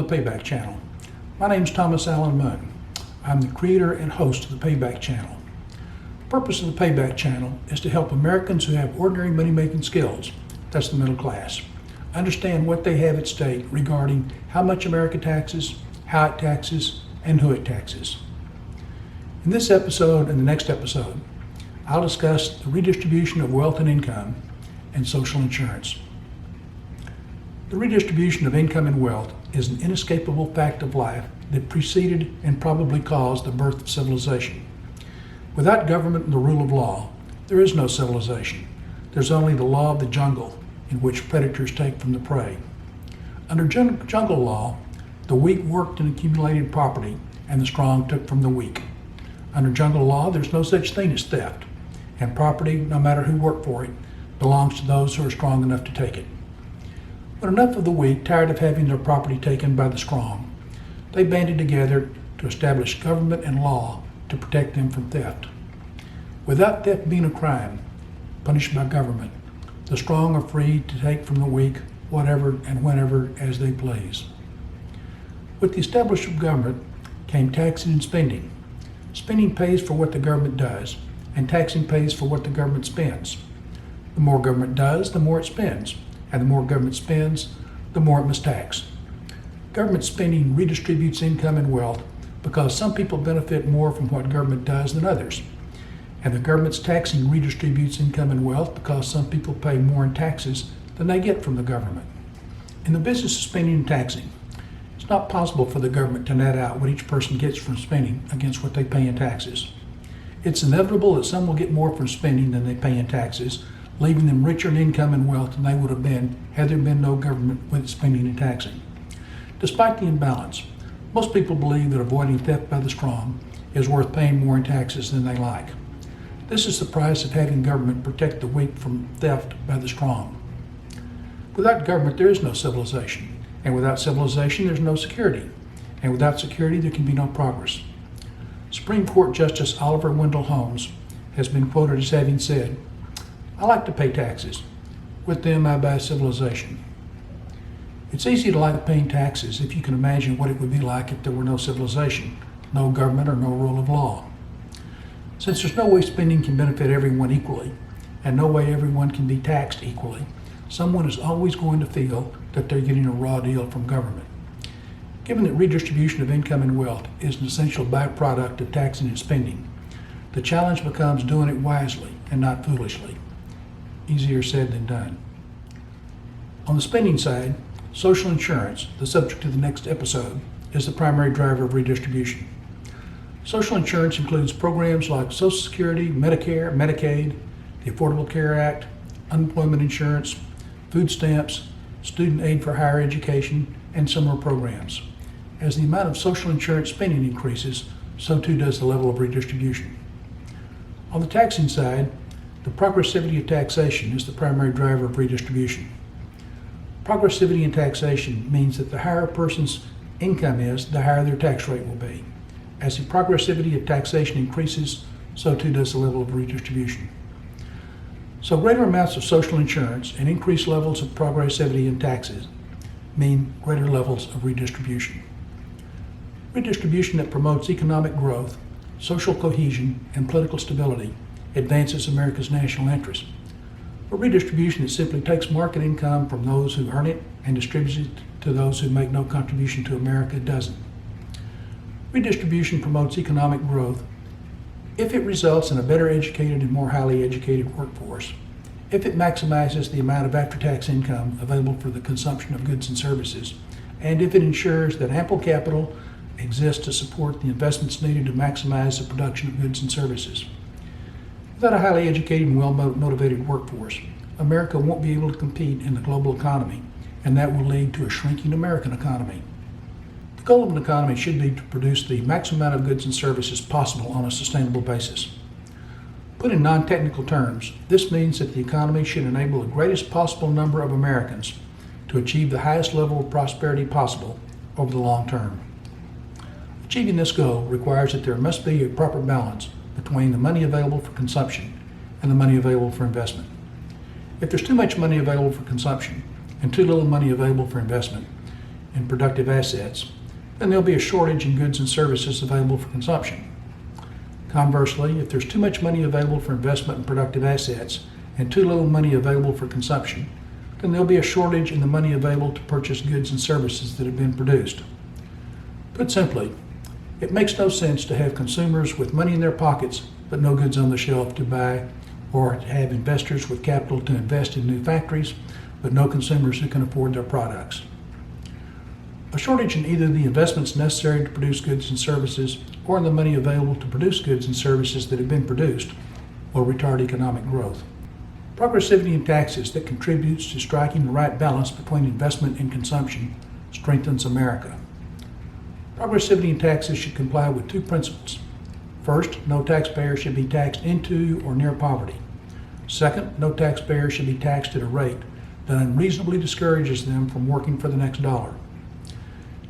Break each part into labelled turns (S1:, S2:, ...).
S1: Payback channel. My name is Thomas Allen Munn. I'm the creator and host of the Payback channel. The purpose of the Payback channel is to help Americans who have ordinary money-making skills, that's the middle class, understand what they have at stake regarding how much America taxes, how it taxes, and who it taxes. In this episode and the next episode, I'll discuss the redistribution of wealth and income and social insurance. The redistribution of income and wealth is an inescapable fact of life that preceded and probably caused the birth of civilization. Without government and the rule of law, there is no civilization. There's only the law of the jungle, in which predators take from the prey. Under jungle law, the weak worked and accumulated property, and the strong took from the weak. Under jungle law, there's no such thing as theft, and property, no matter who worked for it, belongs to those who are strong enough to take it. But enough of the weak, tired of having their property taken by the strong, they banded together to establish government and law to protect them from theft. Without theft being a crime, punished by government, the strong are free to take from the weak whatever and whenever as they please. With the establishment of government came taxing and spending. Spending pays for what the government does, and taxing pays for what the government spends. The more government does, the more it spends, and the more government spends, the more it must tax. Government spending redistributes income and wealth because some people benefit more from what government does than others. And the government's taxing redistributes income and wealth because some people pay more in taxes than they get from the government. In the business of spending and taxing, it's not possible for the government to net out what each person gets from spending against what they pay in taxes. It's inevitable that some will get more from spending than they pay in taxes, leaving them richer in income and wealth than they would have been had there been no government with spending and taxing. Despite the imbalance, most people believe that avoiding theft by the strong is worth paying more in taxes than they like. This is the price of having government protect the weak from theft by the strong. Without government, there is no civilization, and without civilization, there's no security, and without security, there can be no progress. Supreme Court Justice Oliver Wendell Holmes has been quoted as having said, "I like to pay taxes. With them, I buy civilization." It's easy to like paying taxes if you can imagine what it would be like if there were no civilization, no government, or no rule of law. Since there's no way spending can benefit everyone equally, and no way everyone can be taxed equally, someone is always going to feel that they're getting a raw deal from government. Given that redistribution of income and wealth is an essential byproduct of taxing and spending, the challenge becomes doing it wisely and not foolishly. Easier said than done. On the spending side, social insurance, the subject of the next episode, is the primary driver of redistribution. Social insurance includes programs like Social Security, Medicare, Medicaid, the Affordable Care Act, unemployment insurance, food stamps, student aid for higher education, and similar programs. As the amount of social insurance spending increases, so too does the level of redistribution. On the taxing side, the progressivity of taxation is the primary driver of redistribution. Progressivity in taxation means that the higher a person's income is, the higher their tax rate will be. As the progressivity of taxation increases, so too does the level of redistribution. So greater amounts of social insurance and increased levels of progressivity in taxes mean greater levels of redistribution. Redistribution that promotes economic growth, social cohesion, and political stability advances America's national interest. But redistribution that simply takes market income from those who earn it and distributes it to those who make no contribution to America doesn't. Redistribution promotes economic growth if it results in a better educated and more highly educated workforce, if it maximizes the amount of after-tax income available for the consumption of goods and services, and if it ensures that ample capital exists to support the investments needed to maximize the production of goods and services. Without a highly educated and well-motivated workforce, America won't be able to compete in the global economy, and that will lead to a shrinking American economy. The goal of an economy should be to produce the maximum amount of goods and services possible on a sustainable basis. Put in non-technical terms, this means that the economy should enable the greatest possible number of Americans to achieve the highest level of prosperity possible over the long term. Achieving this goal requires that there must be a proper balance between the money available for consumption and the money available for investment. If there's too much money available for consumption and too little money available for investment, in productive assets, then there'll be a shortage in goods and services available for consumption. Conversely, if there's too much money available for investment in productive assets and too little money available for consumption, then there'll be a shortage in the money available to purchase goods and services that have been produced. Put simply, it makes no sense to have consumers with money in their pockets but no goods on the shelf to buy, or to have investors with capital to invest in new factories but no consumers who can afford their products. A shortage in either the investments necessary to produce goods and services or in the money available to produce goods and services that have been produced will retard economic growth. Progressivity in taxes that contributes to striking the right balance between investment and consumption strengthens America. Progressivity in taxes should comply with two principles. First, no taxpayer should be taxed into or near poverty. Second, no taxpayer should be taxed at a rate that unreasonably discourages them from working for the next dollar.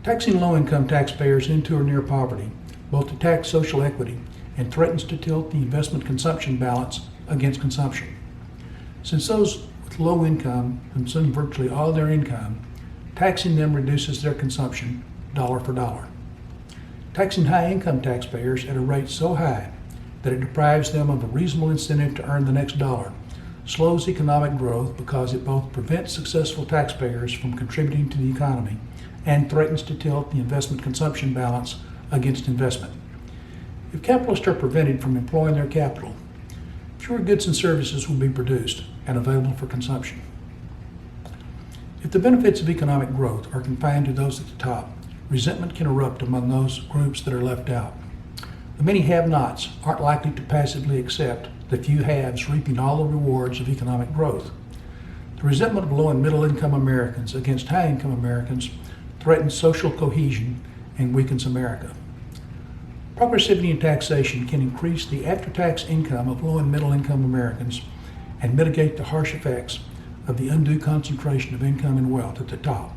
S1: Taxing low-income taxpayers into or near poverty both attacks social equity and threatens to tilt the investment-consumption balance against consumption. Since those with low income consume virtually all their income, taxing them reduces their consumption dollar for dollar. Taxing high-income taxpayers at a rate so high that it deprives them of a reasonable incentive to earn the next dollar slows economic growth because it both prevents successful taxpayers from contributing to the economy and threatens to tilt the investment-consumption balance against investment. If capitalists are prevented from employing their capital, fewer goods and services will be produced and available for consumption. If the benefits of economic growth are confined to those at the top, resentment can erupt among those groups that are left out. The many have-nots aren't likely to passively accept the few haves reaping all the rewards of economic growth. The resentment of low and middle-income Americans against high-income Americans threatens social cohesion and weakens America. Progressivity in taxation can increase the after-tax income of low and middle-income Americans and mitigate the harsh effects of the undue concentration of income and wealth at the top.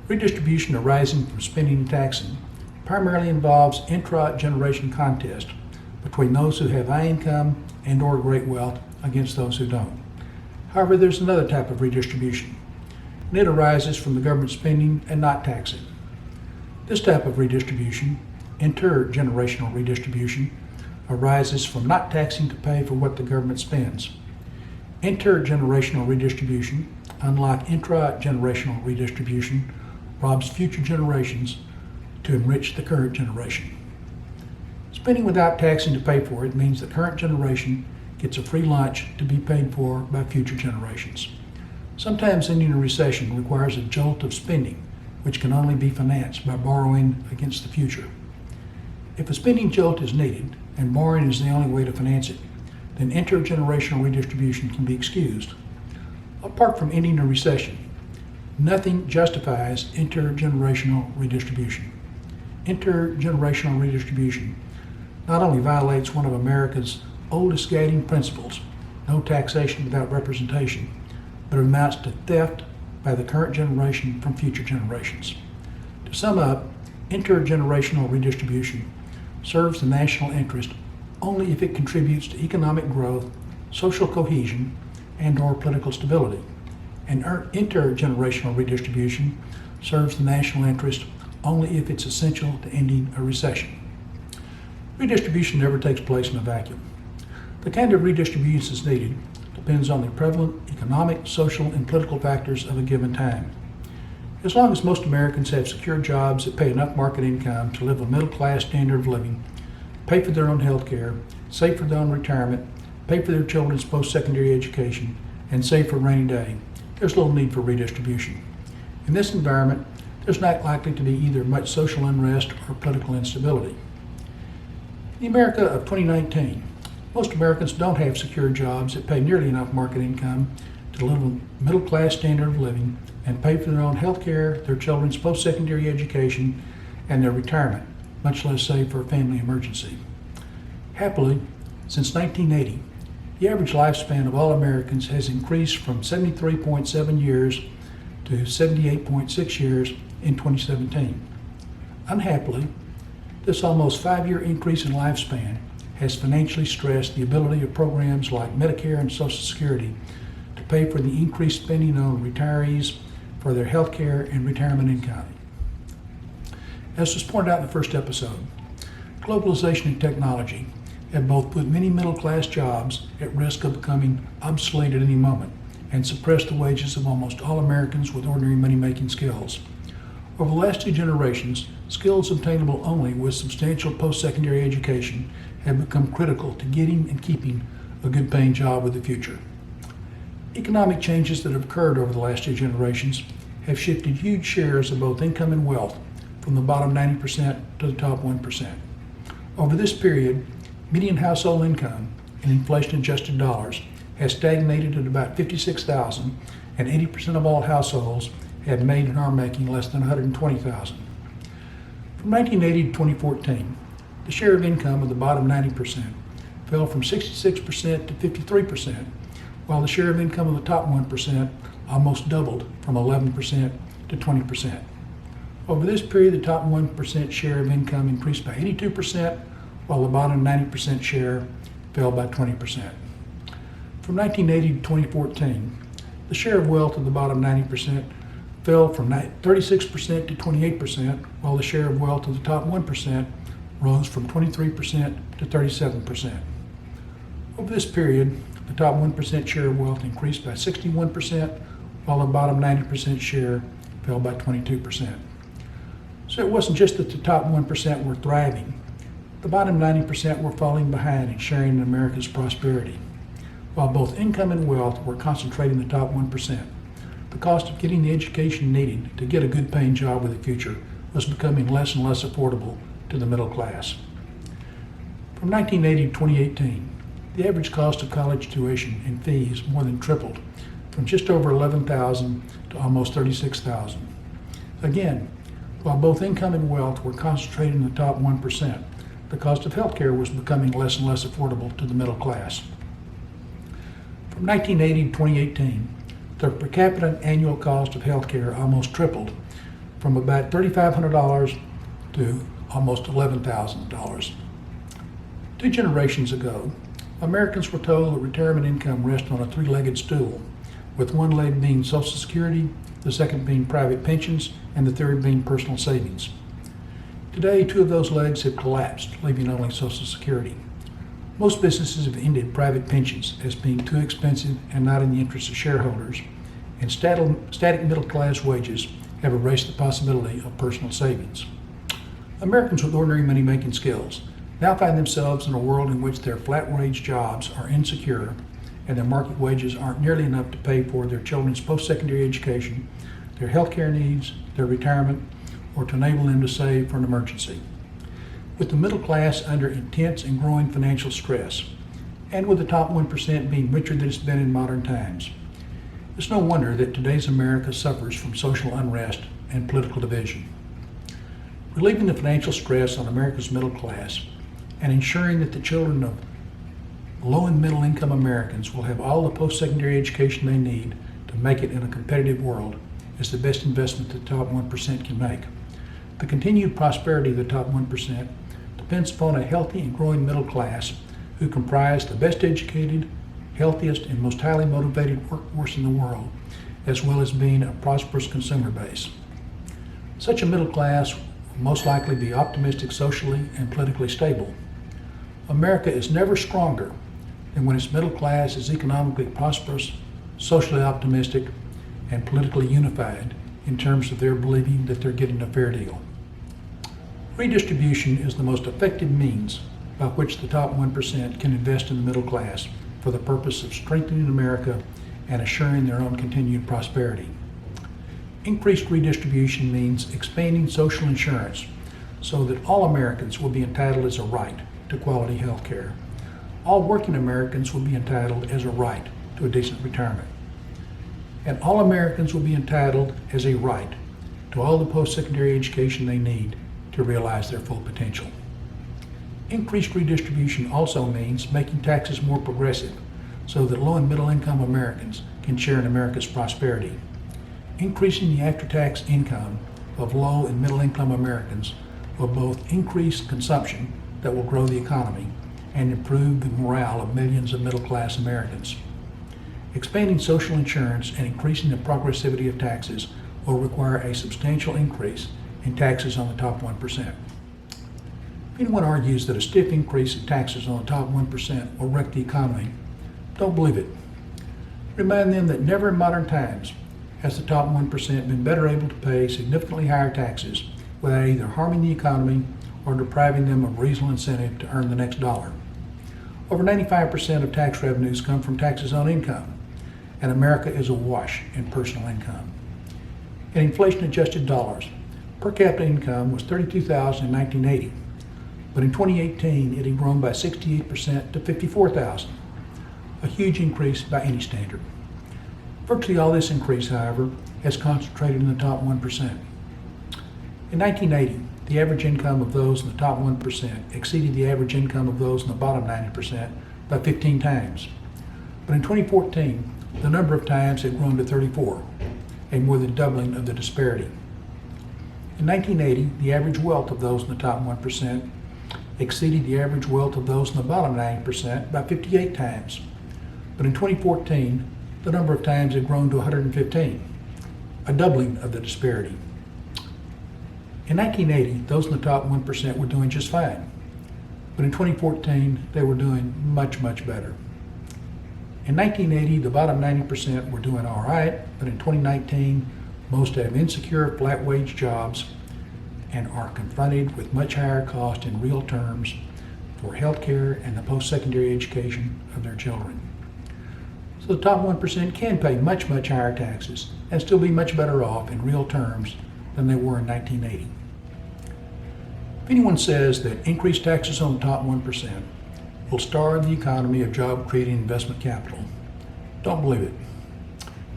S1: Redistribution arising from spending and taxing primarily involves intra-generation contest between those who have high income and or great wealth against those who don't. However, there's another type of redistribution, and it arises from the government spending and not taxing. This type of redistribution, intergenerational redistribution, arises from not taxing to pay for what the government spends. Intergenerational redistribution, unlike intra-generational redistribution, robs future generations to enrich the current generation. Spending without taxing to pay for it means the current generation gets a free lunch to be paid for by future generations. Sometimes ending a recession requires a jolt of spending, which can only be financed by borrowing against the future. If a spending jolt is needed, and borrowing is the only way to finance it, then intergenerational redistribution can be excused. Apart from ending a recession, nothing justifies intergenerational redistribution. Intergenerational redistribution not only violates one of America's oldest guiding principles, no taxation without representation, but amounts to theft by the current generation from future generations. To sum up, intergenerational redistribution serves the national interest only if it contributes to economic growth, social cohesion, and/or political stability. And intergenerational redistribution serves the national interest only if it's essential to ending a recession. Redistribution never takes place in a vacuum. The kind of redistribution that's needed depends on the prevalent economic, social, and political factors of a given time. As long as most Americans have secure jobs that pay enough market income to live a middle-class standard of living, pay for their own health care, save for their own retirement, pay for their children's post-secondary education, and save for a rainy day, there's little need for redistribution. In this environment, there's not likely to be either much social unrest or political instability. In the America of 2019, most Americans don't have secure jobs that pay nearly enough market income to live a middle-class standard of living and pay for their own health care, their children's post-secondary education, and their retirement, much less save for a family emergency. Happily, since 1980, the average lifespan of all Americans has increased from 73.7 years to 78.6 years in 2017. Unhappily, this almost 5-year increase in lifespan has financially stressed the ability of programs like Medicare and Social Security to pay for the increased spending on retirees, for their health care and retirement income. As was pointed out in the first episode, globalization and technology have both put many middle-class jobs at risk of becoming obsolete at any moment and suppressed the wages of almost all Americans with ordinary money-making skills. Over the last 2 generations, skills obtainable only with substantial post-secondary education have become critical to getting and keeping a good-paying job of the future. Economic changes that have occurred over the last 2 generations have shifted huge shares of both income and wealth from the bottom 90% to the top 1%. Over this period, median household income in inflation-adjusted dollars has stagnated at about $56,000, and 80% of all households have made and are making less than $120,000. From 1980 to 2014, the share of income of the bottom 90% fell from 66% to 53%, while the share of income of the top 1% almost doubled from 11% to 20%. Over this period, the top 1% share of income increased by 82%, while the bottom 90% share fell by 20%. From 1980 to 2014, the share of wealth of the bottom 90% fell from 36% to 28%, while the share of wealth of the top 1% rose from 23% to 37%. Over this period, the top 1% share of wealth increased by 61%, while the bottom 90% share fell by 22%. So it wasn't just that the top 1% were thriving. The bottom 90% were falling behind in sharing in America's prosperity. While both income and wealth were concentrated in the top 1%, the cost of getting the education needed to get a good paying job with a future was becoming less and less affordable to the middle class. From 1980 to 2018, the average cost of college tuition and fees more than tripled, from just over $11,000 to almost $36,000. Again, while both income and wealth were concentrated in the top 1%, the cost of health care was becoming less and less affordable to the middle class. From 1980 to 2018, the per capita annual cost of health care almost tripled, from about $3,500 to almost $11,000. 2 generations ago, Americans were told that retirement income rests on a 3-legged stool, with one leg being Social Security, the second being private pensions, and the third being personal savings. Today, 2 of those legs have collapsed, leaving only Social Security. Most businesses have ended private pensions as being too expensive and not in the interest of shareholders, and static middle-class wages have erased the possibility of personal savings. Americans with ordinary money-making skills now find themselves in a world in which their flat-wage jobs are insecure and their market wages aren't nearly enough to pay for their children's post-secondary education, their health care needs, their retirement, or to enable them to save for an emergency. With the middle class under intense and growing financial stress, and with the top 1% being richer than it's been in modern times, it's no wonder that today's America suffers from social unrest and political division. Relieving the financial stress on America's middle class and ensuring that the children of low and middle income Americans will have all the post-secondary education they need to make it in a competitive world is the best investment the top 1% can make. The continued prosperity of the top 1% depends upon a healthy and growing middle class who comprise the best educated, healthiest, and most highly motivated workforce in the world, as well as being a prosperous consumer base. Such a middle class will most likely be optimistic socially and politically stable. America is never stronger than when its middle class is economically prosperous, socially optimistic, and politically unified in terms of their believing that they're getting a fair deal. Redistribution is the most effective means by which the top 1% can invest in the middle class for the purpose of strengthening America and assuring their own continued prosperity. Increased redistribution means expanding social insurance so that all Americans will be entitled as a right to quality health care. All working Americans will be entitled as a right to a decent retirement. And all Americans will be entitled as a right to all the post-secondary education they need to realize their full potential. Increased redistribution also means making taxes more progressive so that low and middle income Americans can share in America's prosperity. Increasing the after-tax income of low and middle income Americans will both increase consumption that will grow the economy and improve the morale of millions of middle-class Americans. Expanding social insurance and increasing the progressivity of taxes will require a substantial increase in taxes on the top 1%. If anyone argues that a stiff increase in taxes on the top 1% will wreck the economy, don't believe it. Remind them that never in modern times has the top 1% been better able to pay significantly higher taxes without either harming the economy or depriving them of reasonable incentive to earn the next dollar. Over 95% of tax revenues come from taxes on income, and America is awash in personal income. In inflation-adjusted dollars, per capita income was $32,000 in 1980, but in 2018 it had grown by 68% to $54,000, a huge increase by any standard. Virtually all this increase, however, has concentrated in the top 1%. In 1980, the average income of those in the top 1% exceeded the average income of those in the bottom 90% by 15 times. But in 2014, the number of times had grown to 34, a more than doubling of the disparity. In 1980, the average wealth of those in the top 1% exceeded the average wealth of those in the bottom 90% by 58 times. But in 2014, the number of times had grown to 115, a doubling of the disparity. In 1980, those in the top 1% were doing just fine. But in 2014, they were doing much, much better. In 1980, the bottom 90% were doing all right, but in 2019, most have insecure flat-wage jobs and are confronted with much higher cost in real terms for health care and the post-secondary education of their children. So the top 1% can pay much, much higher taxes and still be much better off in real terms than they were in 1980. If anyone says that increased taxes on the top 1% will starve the economy of job-creating investment capital, don't believe it.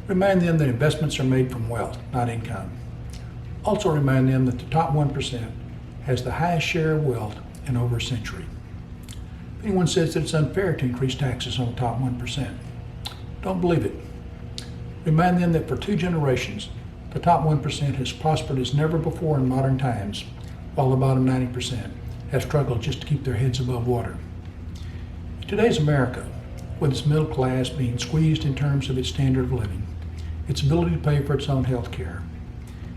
S1: Remind them that investments are made from wealth, not income. Also remind them that the top 1% has the highest share of wealth in over a century. If anyone says that it's unfair to increase taxes on the top 1%, don't believe it. Remind them that for 2 generations, the top 1% has prospered as never before in modern times, while the bottom 90% have struggled just to keep their heads above water. In today's America, with its middle class being squeezed in terms of its standard of living, its ability to pay for its own health care,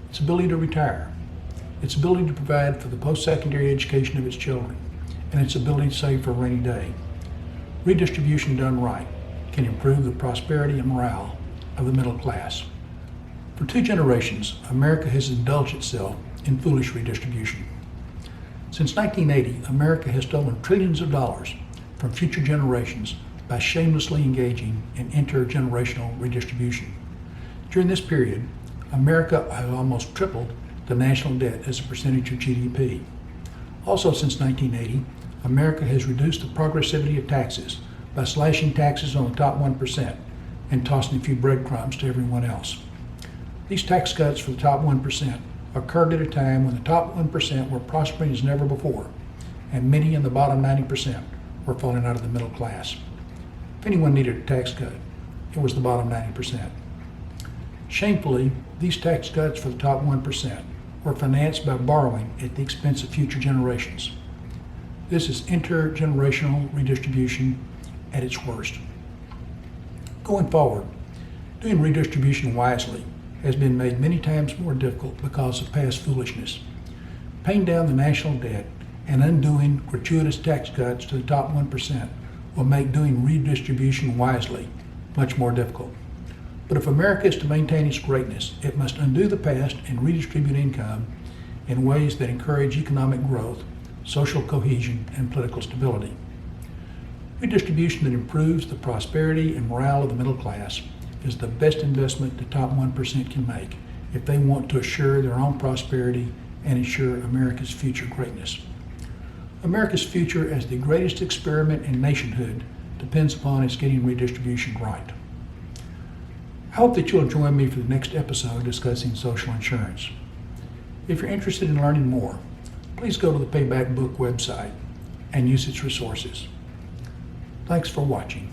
S1: its ability to retire, its ability to provide for the post-secondary education of its children, and its ability to save for a rainy day, redistribution done right can improve the prosperity and morale of the middle class. For 2 generations, America has indulged itself in foolish redistribution. Since 1980, America has stolen trillions of dollars from future generations by shamelessly engaging in intergenerational redistribution. During this period, America has almost tripled the national debt as a percentage of GDP. Also since 1980, America has reduced the progressivity of taxes by slashing taxes on the top 1% and tossing a few breadcrumbs to everyone else. These tax cuts for the top 1% occurred at a time when the top 1% were prospering as never before, and many in the bottom 90% were falling out of the middle class. If anyone needed a tax cut, it was the bottom 90%. Shamefully, these tax cuts for the top 1% were financed by borrowing at the expense of future generations. This is intergenerational redistribution at its worst. Going forward, doing redistribution wisely has been made many times more difficult because of past foolishness. Paying down the national debt and undoing gratuitous tax cuts to the top 1% will make doing redistribution wisely much more difficult. But if America is to maintain its greatness, it must undo the past and redistribute income in ways that encourage economic growth, social cohesion, and political stability. Redistribution that improves the prosperity and morale of the middle class is the best investment the top 1% can make if they want to assure their own prosperity and ensure America's future greatness. America's future as the greatest experiment in nationhood depends upon its getting redistribution right. I hope that you'll join me for the next episode discussing social insurance. If you're interested in learning more, please go to the Payback Book website and use its resources. Thanks for watching.